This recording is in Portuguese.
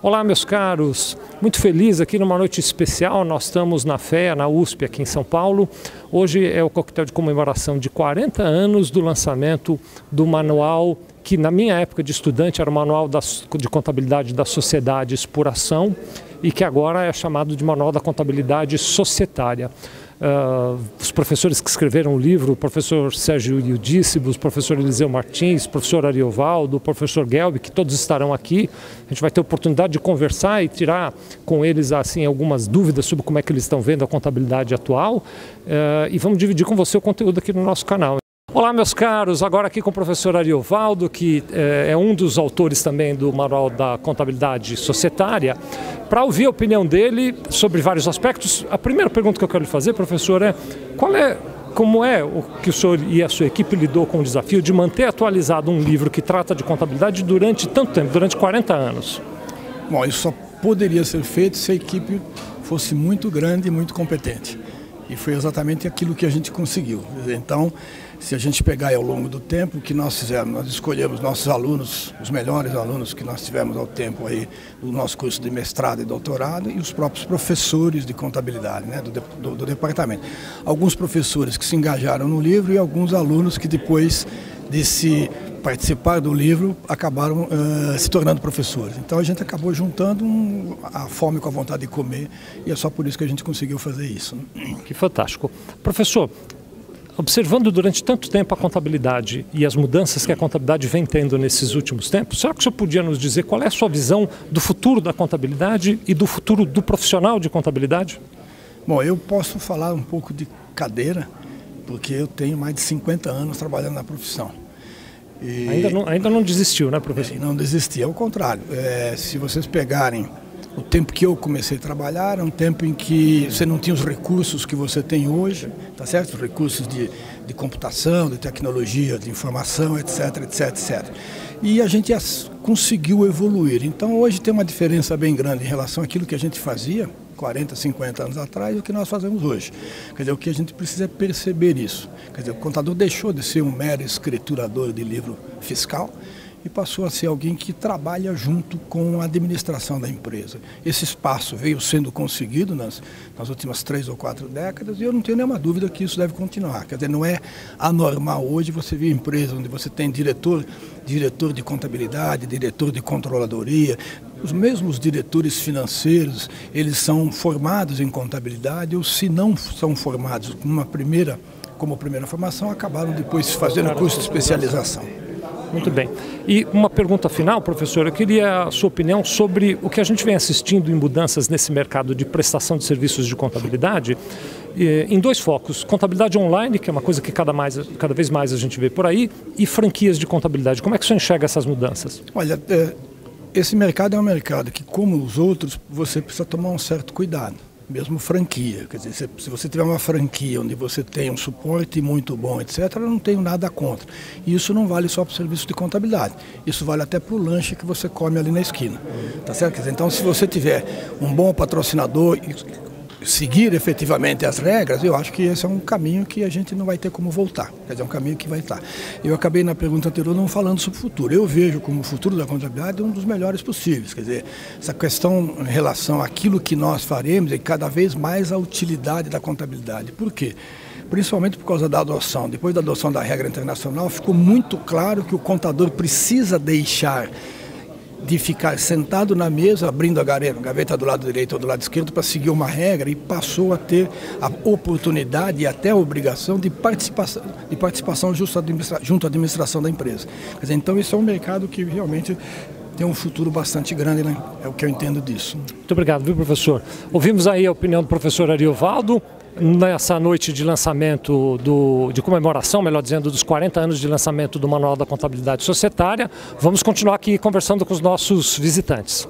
Olá, meus caros, muito feliz aqui numa noite especial. Nós estamos na FEA, na USP, aqui em São Paulo. Hoje é o coquetel de comemoração de 40 anos do lançamento do manual que na minha época de estudante era o manual de contabilidade das sociedades por ação e que agora é chamado de manual da contabilidade societária. Os professores que escreveram o livro, o professor Sérgio Iudícibus, o professor Eliseu Martins, o professor Ariovaldo, o professor Gelbi, que todos estarão aqui. A gente vai ter a oportunidade de conversar e tirar com eles assim, algumas dúvidas sobre como é que eles estão vendo a contabilidade atual e vamos dividir com você o conteúdo aqui no nosso canal. Olá, meus caros, agora aqui com o professor Ariovaldo, que é um dos autores também do Manual da Contabilidade Societária, para ouvir a opinião dele sobre vários aspectos. A primeira pergunta que eu quero lhe fazer, professor, como é o que o senhor e a sua equipe lidou com o desafio de manter atualizado um livro que trata de contabilidade durante tanto tempo, durante 40 anos? Bom, isso só poderia ser feito se a equipe fosse muito grande e muito competente. E foi exatamente aquilo que a gente conseguiu. Então, se a gente pegar aí ao longo do tempo, o que nós fizemos? Nós escolhemos nossos alunos, os melhores alunos que nós tivemos ao tempo aí do nosso curso de mestrado e doutorado e os próprios professores de contabilidade, né, do departamento. Alguns professores que se engajaram no livro e alguns alunos que depois de se participar do livro acabaram se tornando professores. Então a gente acabou juntando a fome com a vontade de comer e é só por isso que a gente conseguiu fazer isso. Que fantástico. Professor, observando durante tanto tempo a contabilidade e as mudanças que a contabilidade vem tendo nesses últimos tempos, será que o senhor podia nos dizer qual é a sua visão do futuro da contabilidade e do futuro do profissional de contabilidade? Bom, eu posso falar um pouco de cadeira, porque eu tenho mais de 50 anos trabalhando na profissão. E ainda não desistiu, né, professor? Não desisti, ao contrário. Se vocês pegarem o tempo que eu comecei a trabalhar, era um tempo em que você não tinha os recursos que você tem hoje, tá certo? Os recursos de computação, de tecnologia, de informação, etc, etc, etc. E a gente conseguiu evoluir. Então hoje tem uma diferença bem grande em relação àquilo que a gente fazia 40, 50 anos atrás e o que nós fazemos hoje. Quer dizer, o que a gente precisa é perceber isso. Quer dizer, o contador deixou de ser um mero escriturador de livro fiscal e passou a ser alguém que trabalha junto com a administração da empresa. Esse espaço veio sendo conseguido nas últimas 3 ou 4 décadas e eu não tenho nenhuma dúvida que isso deve continuar. Quer dizer, não é anormal hoje você ver empresa onde você tem diretor de contabilidade, diretor de controladoria, os mesmos diretores financeiros, eles são formados em contabilidade ou se não são formados como primeira formação, acabaram depois fazendo curso de especialização. Muito bem. E uma pergunta final, professor, eu queria a sua opinião sobre o que a gente vem assistindo em mudanças nesse mercado de prestação de serviços de contabilidade em dois focos, contabilidade online, que é uma coisa que cada vez mais a gente vê por aí, e franquias de contabilidade. Como é que o senhor enxerga essas mudanças? Olha, esse mercado é um mercado que, como os outros, você precisa tomar um certo cuidado. Mesmo franquia, quer dizer, se você tiver uma franquia onde você tem um suporte muito bom, etc., eu não tenho nada contra. E isso não vale só para o serviço de contabilidade, isso vale até para o lanche que você come ali na esquina, tá certo? Quer dizer, então, se você tiver um bom patrocinador e seguir efetivamente as regras, eu acho que esse é um caminho que a gente não vai ter como voltar, quer dizer, é um caminho que vai estar. Eu acabei na pergunta anterior não falando sobre o futuro, eu vejo como o futuro da contabilidade um dos melhores possíveis, quer dizer, essa questão em relação àquilo que nós faremos e cada vez mais a utilidade da contabilidade. Por quê? Principalmente por causa da adoção, depois da adoção da regra internacional, ficou muito claro que o contador precisa deixar de ficar sentado na mesa, abrindo a gaveta do lado direito ou do lado esquerdo para seguir uma regra e passou a ter a oportunidade e até a obrigação de participação junto à administração da empresa. Quer dizer, então isso é um mercado que realmente tem um futuro bastante grande, né? É o que eu entendo disso. Muito obrigado, viu, professor? Ouvimos aí a opinião do professor Ariovaldo nessa noite de lançamento, de comemoração, melhor dizendo, dos 40 anos de lançamento do Manual da Contabilidade Societária. Vamos continuar aqui conversando com os nossos visitantes.